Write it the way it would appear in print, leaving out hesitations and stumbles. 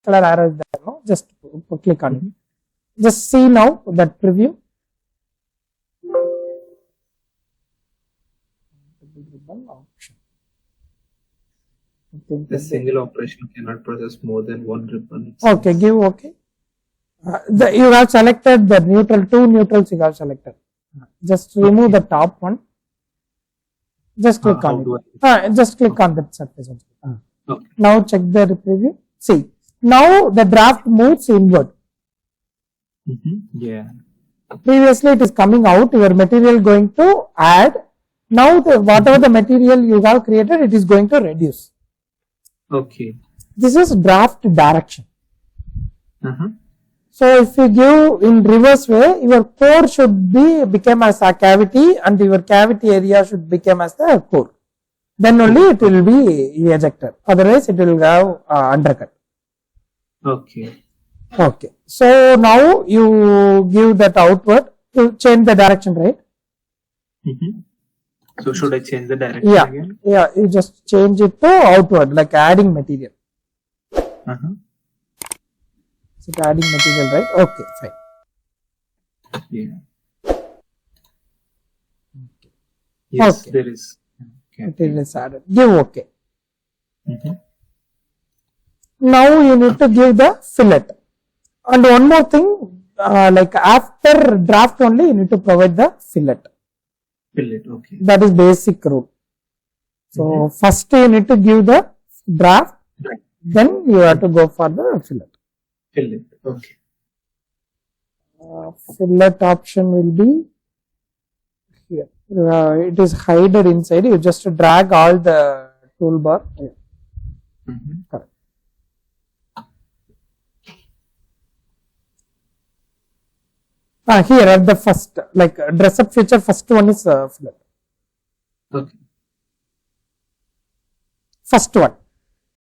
color arrow is there, no? Just click on it. Just see now that preview. Option. The single operation cannot process more than one ribbon. Okay, give okay. You have selected the neutral, 2 neutrals you have selected. Just remove the top one. Just click on it. Just click on that surface. Okay. Now check the preview. See, now the draft moves inward. Yeah. Previously it is coming out, your material going to add. Now whatever the material you have created, it is going to reduce. Okay. This is draft direction. So if you give in reverse way, your core should become as a cavity and your cavity area should become as the core. Then only it will be ejected. Otherwise it will have undercut. Okay. Okay. So now you give that outward. You change the direction, right? So should I change the direction again? Yeah. You just change it to outward, like adding material. So adding material, right? Okay, fine. Yeah. Yes, okay. There is. Material is added. Give okay. Now you need to give the fillet. And one more thing, like after draft only, you need to provide the fillet. Fillet, okay. That is basic rule. So first you need to give the draft, then you have to go for the fillet. Fillet, okay. Fillet option will be here. It is hidden inside. You just drag all the toolbar. Correct. Here at the first, like dress up feature, first one is fillet. Okay. First one.